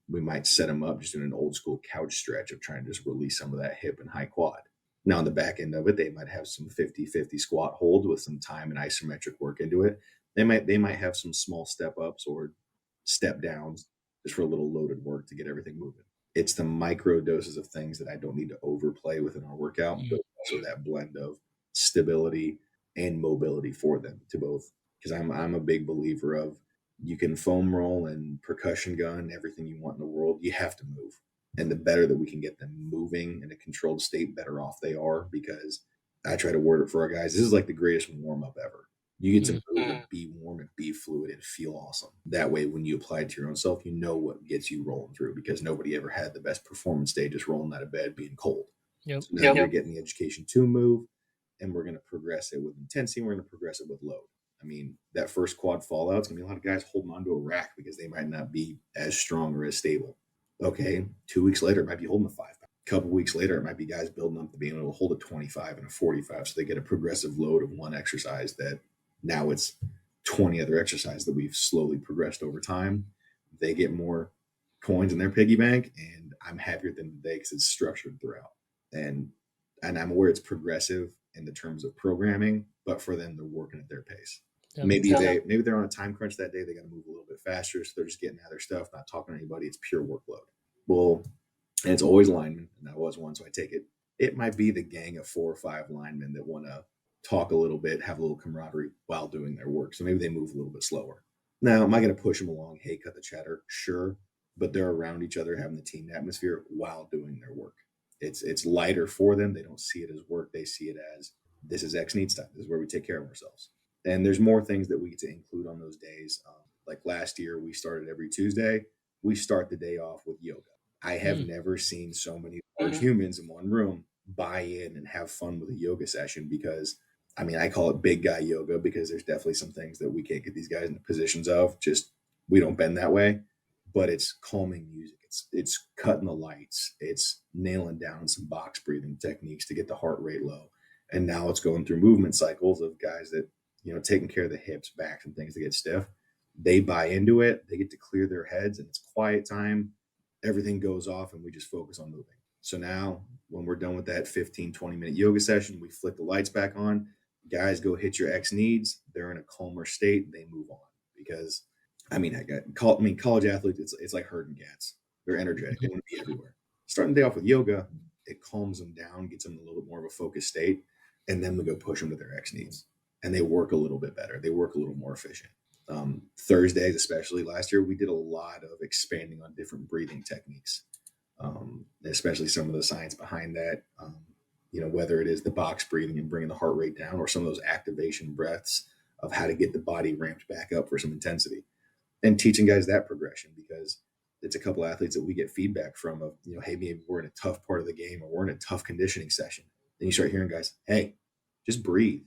We might set them up just doing an old school couch stretch of trying to just release some of that hip and high quad. Now, on the back end of it, they might have some 50-50 squat hold with some time and isometric work into it. They might have some small step ups or step downs just for a little loaded work to get everything moving. It's the micro doses of things that I don't need to overplay within our workout, Mm. but also that blend of stability and mobility for them to both. Because I'm a big believer of you can foam roll and percussion gun everything you want in the world. You have to move, and the better that we can get them moving in a controlled state, better off they are. Because I try to word it for our guys. This is like the greatest warm up ever. You get to Mm. move and be warm and be fluid and feel awesome. That way, when you apply it to your own self, you know what gets you rolling through because nobody ever had the best performance day just rolling out of bed being cold. Yep. So now you're getting the education to move, and we're going to progress it with intensity. We're going to progress it with load. I mean, that first quad fallout, it's going to be a lot of guys holding onto a rack because they might not be as strong or as stable. Okay, 2 weeks later, it might be holding a 5 pound. A couple weeks later, it might be guys building up to being able to hold a 25 and a 45, so they get a progressive load of one exercise that now it's 20 other exercises that we've slowly progressed over time. They get more coins in their piggy bank, and I'm happier at the end of the day because it's structured throughout. And and I'm aware it's progressive in the terms of programming, but for them, they're working at their pace. Yep. Maybe they're on a time crunch that day. They got to move a little bit faster, so they're just getting out their stuff, not talking to anybody. It's pure workload. Well, and it's always linemen, and I was one, so I take it. It might be the gang of 4 or 5 linemen that want to talk a little bit, have a little camaraderie while doing their work. So maybe they move a little bit slower. Now, am I going to push them along? Hey, cut the chatter. Sure, but they're around each other, having the team atmosphere while doing their work. It's lighter for them. They don't see it as work. They see it as this is X needs time. This is where we take care of ourselves. And there's more things that we get to include on those days. Like last year, we started every Tuesday. We start the day off with yoga. I have Mm. never seen so many large humans in one room buy in and have fun with a yoga session because I mean, I call it big guy yoga because there's definitely some things that we can't get these guys in the positions of. Just we don't bend that way, but it's calming music. It's cutting the lights. It's nailing down some box breathing techniques to get the heart rate low. And now it's going through movement cycles of guys that taking care of the hips, backs, and things that get stiff. They buy into it. They get to clear their heads, and it's quiet time. Everything goes off, and we just focus on moving. So now, when we're done with that 15, 20-minute yoga session, we flick the lights back on. Guys go hit your X needs. They're in a calmer state. They move on because, I mean, college athletes. It's like herding cats. They're energetic. They want to be everywhere. Starting the day off with yoga, it calms them down, gets them in a little bit more of a focused state, and then we go push them to their X needs, and they work a little bit better. They work a little more efficient. Thursdays, especially last year, we did a lot of expanding on different breathing techniques, especially some of the science behind that. Whether it is the box breathing and bringing the heart rate down, or some of those activation breaths of how to get the body ramped back up for some intensity. and teaching guys that progression, because it's a couple athletes that we get feedback from of, hey, maybe we're in a tough part of the game or we're in a tough conditioning session. Then you start hearing guys, hey, just breathe.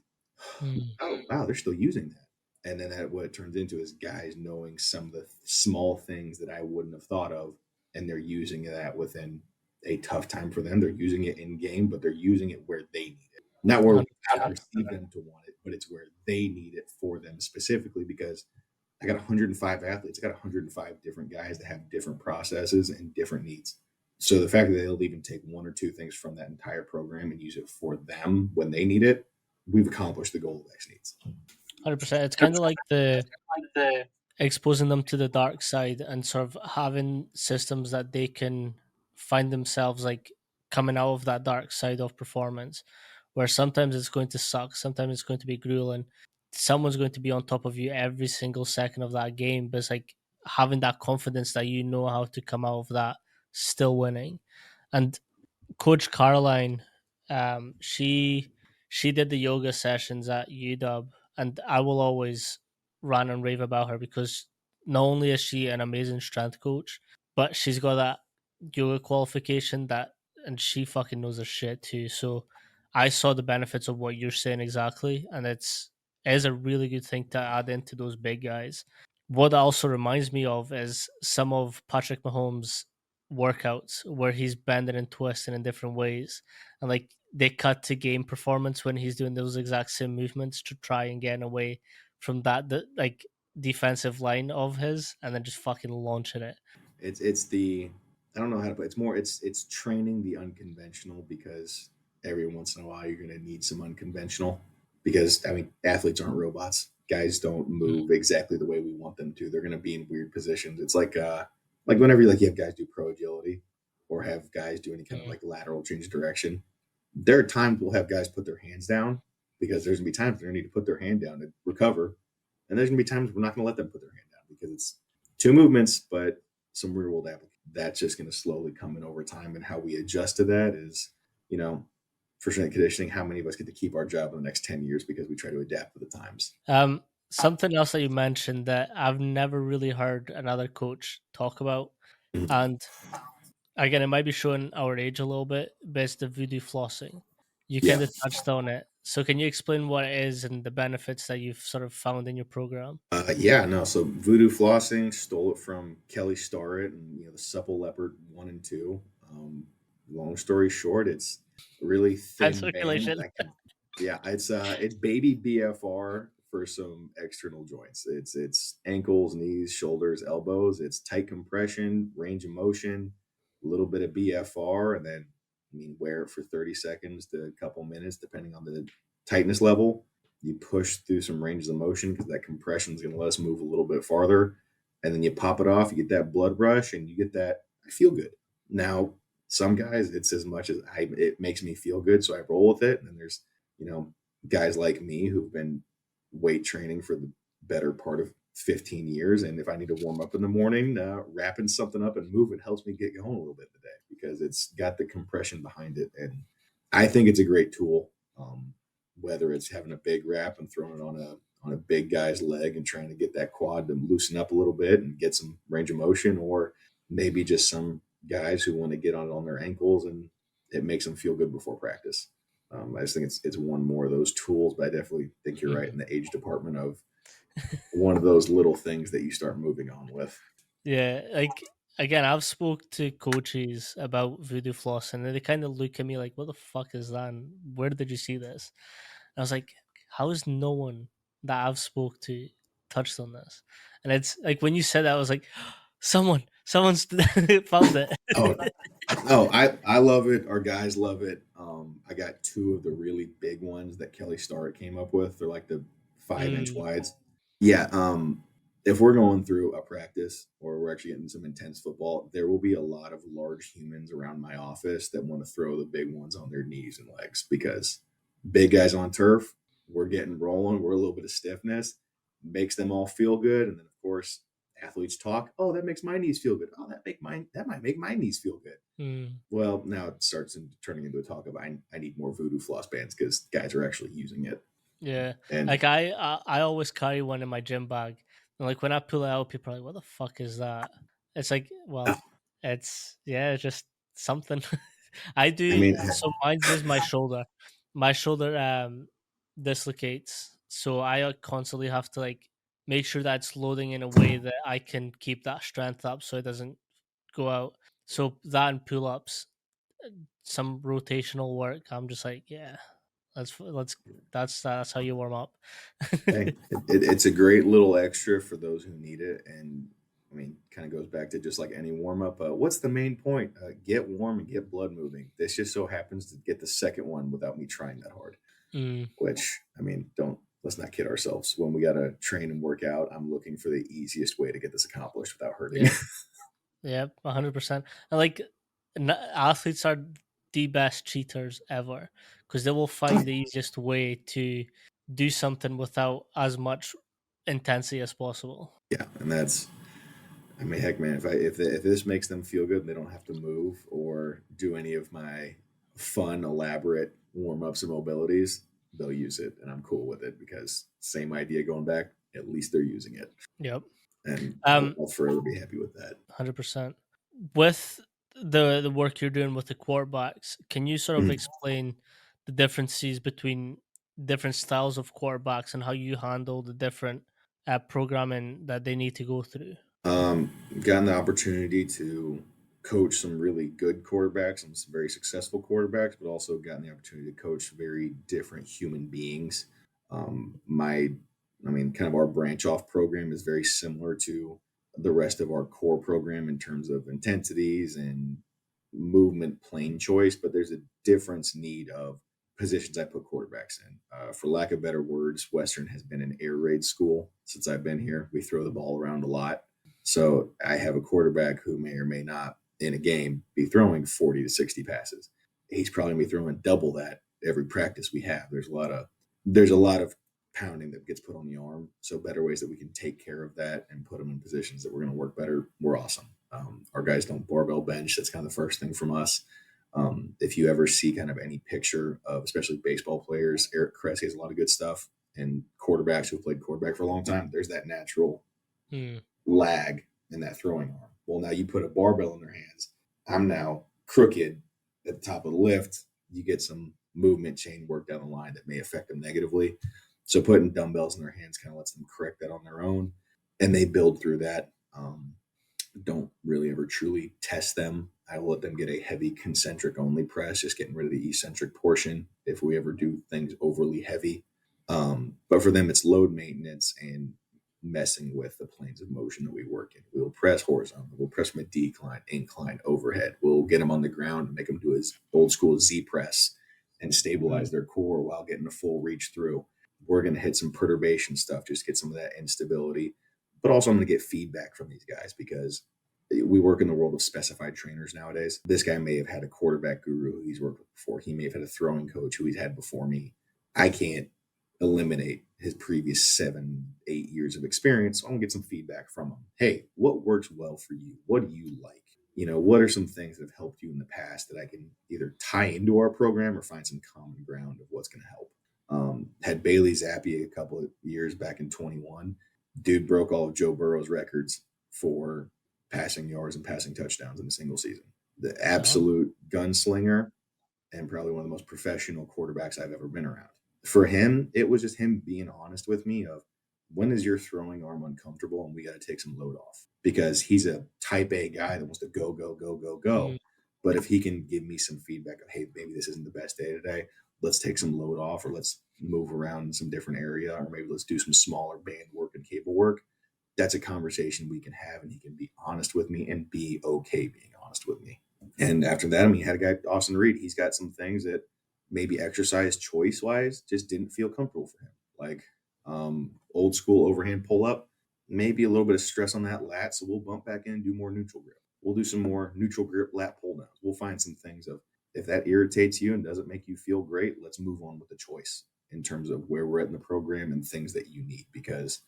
Mm. Oh, wow, they're still using that. And then what it turns into is guys knowing some of the small things that I wouldn't have thought of, and they're using that within a tough time for them. They're using it in game, but they're using it where they need it. Not where I 100%. perceive them to want it, but it's where they need it for them specifically, because I got 105 athletes. I got 105 different guys that have different processes and different needs. So the fact that they'll even take one or two things from that entire program and use it for them when they need it, we've accomplished the goal of X needs. 100%. It's kind of like the exposing them to the dark side and sort of having systems that they can find themselves like coming out of that dark side of performance, where sometimes it's going to suck, sometimes it's going to be grueling, someone's going to be on top of you every single second of that game, but it's like having that confidence that you know how to come out of that still winning. And Coach Caroline, she did the yoga sessions at UW, and I will always rant and rave about her because not only is she an amazing strength coach, but she's got that yoga qualification and she fucking knows her shit too. So I saw the benefits of what you're saying exactly, and it is a really good thing to add into those big guys. What that also reminds me of is some of Patrick Mahomes' workouts where he's bending and twisting in different ways, and like they cut to game performance when he's doing those exact same movements to try and get away from like defensive line of his, and then just fucking launching it. It's the, I don't know how to put it. It's more, it's training the unconventional, because every once in a while you're going to need some unconventional, because I mean athletes aren't robots. Guys don't Mm, move exactly the way we want them to. They're going to be in weird positions. It's like whenever you have guys do pro agility or have guys do any kind of mm, like lateral change direction, there are times we'll have guys put their hands down, because there's going to be times they're going to need to put their hand down to recover, and there's going to be times we're not going to let them put their hand down because it's two movements, but some real world application. That's just going to slowly come in over time. And how we adjust to that is, you know, for strength conditioning, how many of us get to keep our job in the next 10 years because we try to adapt to the times? Something else that you mentioned that I've never really heard another coach talk about, and again, it might be showing our age a little bit, but it's the voodoo flossing. You Yeah. kind of touched on it. So can you explain what it is and the benefits that you've sort of found in your program? Yeah, no. So voodoo flossing, stole it from Kelly Starrett and the Supple Leopard 1 and 2. Long story short, it's a really Hand thin band circulation. that can, yeah, it's baby BFR for some external joints. It's ankles, knees, shoulders, elbows. It's tight compression, range of motion, a little bit of BFR, and then wear it for 30 seconds to a couple minutes depending on the tightness level. You push through some ranges of motion because that compression is going to let us move a little bit farther, and then you pop it off. You get that blood rush, and you get that I feel good. Now, some guys, it's as much as it makes me feel good, so I roll with it. And then there's you know guys like me who've been weight training for the better part of 15 years, and if I need to warm up in the morning, wrapping something up and move it helps me get going a little bit today because it's got the compression behind it, and I think it's a great tool. Whether it's having a big wrap and throwing it on a big guy's leg and trying to get that quad to loosen up a little bit and get some range of motion, or maybe just some guys who want to get on their ankles and it makes them feel good before practice. I just think it's one more of those tools, but I definitely think you're right in the age department of one of those little things that you start moving on with. Yeah, like again, I've spoke to coaches about voodoo floss, and they kind of look at me like, "What the fuck is that? And where did you see this?" And I was like, "How is no one that I've spoke to touched on this?" And it's like when you said that, I was like, someone's found it." Oh, oh, I love it. Our guys love it. I got two of the really big ones that Kelly Starrett came up with. They're like the 5 inch Mm, wides. Yeah. If we're going through a practice or we're actually getting some intense football, there will be a lot of large humans around my office that want to throw the big ones on their knees and legs because big guys on turf, we're getting rolling. We're a little bit of stiffness, makes them all feel good. And then, of course, athletes talk, oh, that makes my knees feel good. Oh, that might make my knees feel good. mm. Well, now it starts turning into a talk of I need more voodoo floss bands because guys are actually using it. Yeah, And like I always carry one in my gym bag And like when I pull it out, people are like, "What the fuck is that?" It's like, well, it's yeah, it's just something. I I do mean, so. Mine's is my shoulder. My shoulder dislocates, so I constantly have to like make sure that it's loading in a way that I can keep that strength up, so it doesn't go out. So that and pull ups, some rotational work. I'm just like, yeah, let's that's how you warm up. hey, it's a great little extra for those who need it. And I mean, kind of goes back to just like any warm up. What's the main point? Get warm and get blood moving. This just so happens to get the second one without me trying that hard, Mm, which I mean, let's not kid ourselves. When we got to train and work out, I'm looking for the easiest way to get this accomplished without hurting. yep. Yeah, 100%. And like athletes are the best cheaters ever because they will find the easiest way to do something without as much intensity as possible. Yeah, and that's I mean, heck, man, if this makes them feel good and they don't have to move or do any of my fun, elaborate warm ups and mobilities, they'll use it, and I'm cool with it because same idea going back. At least they're using it, Yep. and Um, I'll forever be happy with that. 100%. With the work you're doing with the quarterbacks, can you sort of Mm. explain the differences between different styles of quarterbacks and how you handle the different programming that they need to go through? Gotten the opportunity to coach some really good quarterbacks and some very successful quarterbacks, but also gotten the opportunity to coach very different human beings. I mean, kind of our branch off program is very similar to the rest of our core program in terms of intensities and movement plane choice, but there's a difference need of positions I put quarterbacks in. For lack of better words, Western has been an air raid school since I've been here. We throw the ball around a lot. So I have a quarterback who may or may not in a game be throwing 40 to 60 passes. He's probably going to be throwing double that every practice we have. There's a lot of pounding that gets put on the arm. So better ways that we can take care of that and put them in positions that we're going to work better. We're awesome. Our guys don't barbell bench. That's kind of the first thing from us. If you ever see kind of any picture of especially baseball players, Eric Kress has a lot of good stuff, and quarterbacks who played quarterback for a long time, there's that natural Hmm. lag in that throwing arm. Well, now you put a barbell in their hands. I'm now crooked at the top of the lift. You get some movement chain work down the line that may affect them negatively. So putting dumbbells in their hands kind of lets them correct that on their own, and they build through that. Don't really ever truly test them. I will let them get a heavy concentric only press, just getting rid of the eccentric portion if we ever do things overly heavy. But for them, it's load maintenance and messing with the planes of motion that we work in. We'll press horizontal, we'll press from a decline, incline, overhead. We'll get them on the ground and make them do his old school Z press and Hmm. stabilize their core while getting a full reach through. We're going to hit some perturbation stuff, just get some of that instability. But also, I'm going to get feedback from these guys because we work in the world of specified trainers nowadays. This guy may have had a quarterback guru who he's worked with before. He may have had a throwing coach who he's had before me. I can't eliminate his previous 7, 8 years of experience. So I'm gonna get some feedback from him. Hey, what works well for you? What do you like? What are some things that have helped you in the past that I can either tie into our program or find some common ground of what's going to help? Had Bailey Zappi a couple of years back in 21. Dude broke all of Joe Burrow's records for passing yards and passing touchdowns in a single season. The Oh. absolute gunslinger and probably one of the most professional quarterbacks I've ever been around. For him, it was just him being honest with me of when is your throwing arm uncomfortable and we got to take some load off because he's a type A guy that wants to go, go, go, go, Mm, go. But if he can give me some feedback of, hey, maybe this isn't the best day today, let's take some load off or let's move around in some different area or maybe let's do some smaller band work and cable work. That's a conversation we can have and he can be honest with me and be okay being honest with me. And after that, I mean, you had a guy, Austin Reed. He's got some things that maybe exercise choice wise just didn't feel comfortable for him. Like old school overhand pull up, maybe a little bit of stress on that lat. So we'll bump back in and do more neutral grip. We'll do some more neutral grip lat pull downs. We'll find some things of if that irritates you and doesn't make you feel great, let's move on with the choice in terms of where we're at in the program and things that you need. Because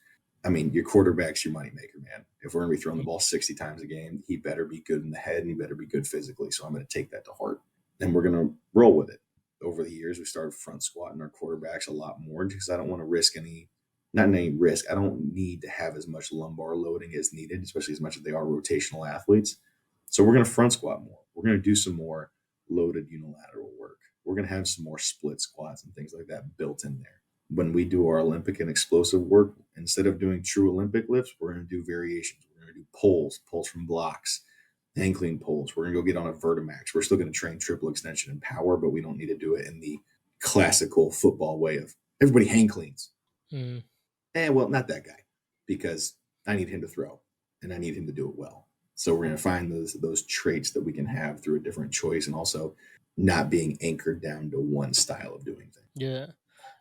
I mean, your quarterback's your moneymaker, man. If we're going to be throwing the mm, ball 60 times a game, he better be good in the head and he better be good physically. So I'm going to take that to heart and we're going to roll with it. Over the years, we started front squatting our quarterbacks a lot more because I don't want to risk any not in any risk. I don't need to have as much lumbar loading as needed, especially as much as they are rotational athletes. So we're going to front squat more. We're going to do some more loaded unilateral work. We're going to have some more split squats and things like that built in there. When we do our Olympic and explosive work, instead of doing true Olympic lifts, we're going to do variations. We're going to do pulls from blocks, hang clean pulls. We're going to go get on a Vertimax. We're still going to train triple extension and power, but we don't need to do it in the classical football way of everybody hang cleans. Mm. Well, not that guy, because I need him to throw and I need him to do it well. So we're going to find those traits that we can have through a different choice, and also not being anchored down to one style of doing things. Yeah.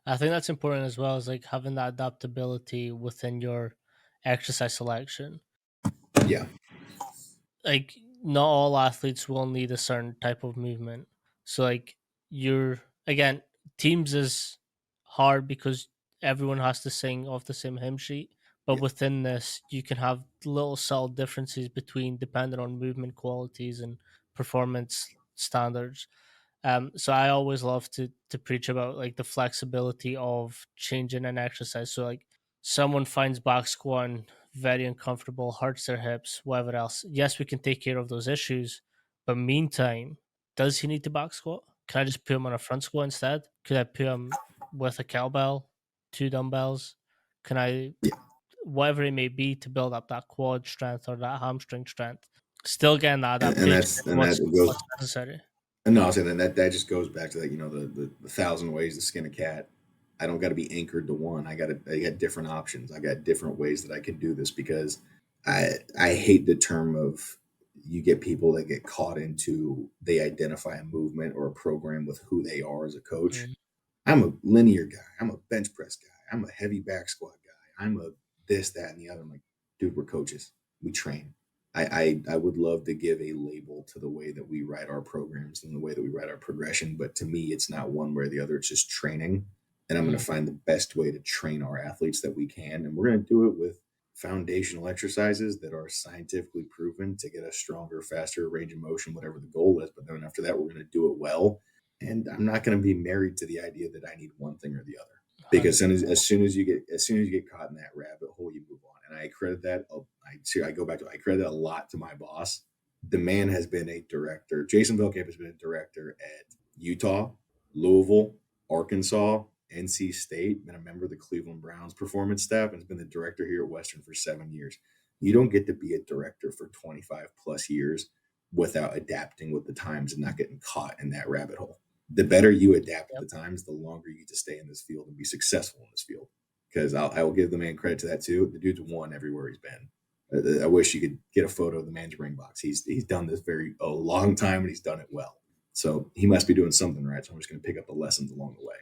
I think that's important as well, as like having that adaptability within your exercise selection. Yeah, Like not all athletes will need a certain type of movement. So like you're again, teams is hard because everyone has to sing off the same hymn sheet. But yeah, within this, you can have little subtle differences between depending on movement qualities and performance standards. So I always love to preach about like the flexibility of changing an exercise. So like someone finds back squatting very uncomfortable, hurts their hips, whatever else. Yes, we can take care of those issues, but meantime, does he need to back squat? Can I just put him on a front squat instead? Could I put him with a cowbell, two dumbbells? Can I, yeah. whatever it may be, to build up that quad strength or that hamstring strength? Still getting the And adaptation that's of and that goes. what's necessary. And no, I was saying that just goes back to that, the thousand ways to skin a cat. I don't got to be anchored to one. I got different options. I got different ways that I can do this, because I hate the term of, you get people that get caught into, they identify a movement or a program with who they are as a coach. Mm, I'm a linear guy. I'm a bench press guy. I'm a heavy back squat guy. I'm a this, that, and the other. I'm like, dude, we're coaches. We train. I would love to give a label to the way that we write our programs and the way that we write our progression. But to me, it's not one way or the other. It's just training. And I'm going to mm, find the best way to train our athletes that we can. And we're going to do it with foundational exercises that are scientifically proven to get us stronger, faster range of motion, whatever the goal is. But then after that, we're going to do it well. And I'm not going to be married to the idea that I need one thing or the other, because 100%. as soon as you get caught in that rabbit hole, you move on. And I credit that. I go back to, I credit a lot to my boss. The man has been a director. Jason Velkamp has been a director at Utah, Louisville, Arkansas, NC State, been a member of the Cleveland Browns performance staff, and has been the director here at Western for 7 years. You don't get to be a director for 25 plus years without adapting with the times and not getting caught in that rabbit hole. The better you adapt Yep. with the times, the longer you get to stay in this field and be successful in this field. Because I will give the man credit to that too. The dude's won everywhere he's been. I wish you could get a photo of the man's ring box. He's done this a long time, and he's done it well. So he must be doing something right. So I'm just going to pick up the lessons along the way.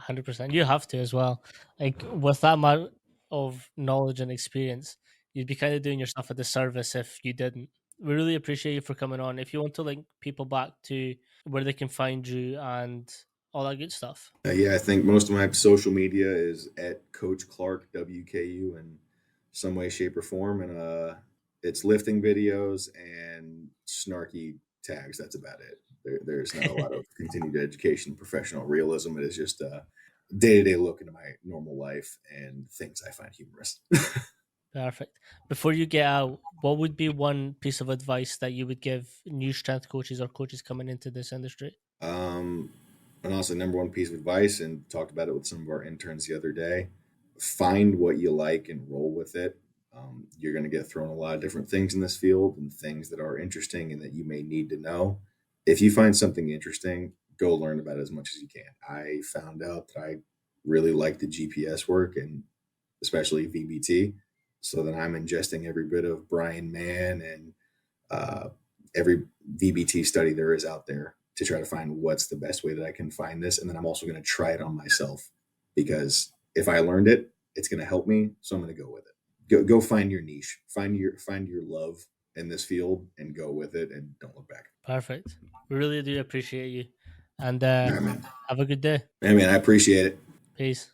100%. You have to as well. Like with that amount of knowledge and experience, you'd be kind of doing yourself a disservice if you didn't. We really appreciate you for coming on. If you want to link people back to where they can find you and all that good stuff. Yeah, I think most of my social media is at Coach Clark WKU in some way, shape, or form, and it's lifting videos and snarky tags. That's about it. There's not a lot of continued education, professional realism. It is just a day to day look into my normal life and things I find humorous. Perfect. Before you get out, what would be one piece of advice that you would give new strength coaches or coaches coming into this industry? Um, and also, number one piece of advice, and talked about it with some of our interns the other day: find what you like and roll with it. You're going to get thrown a lot of different things in this field, and things that are interesting and that you may need to know. If you find something interesting, go learn about it as much as you can. I found out that I really like the GPS work, and especially VBT. So then I'm ingesting every bit of Brian Mann and uh, every VBT study there is out there to try to find what's the best way that I can find this. And then I'm also going to try it on myself, because if I learned it, it's going to help me. So I'm going to go with it. Go find your niche, find your love in this field, and go with it, and don't look back. Perfect. We really do appreciate you. And All right, man. have a good day. I mean, I appreciate it. Peace.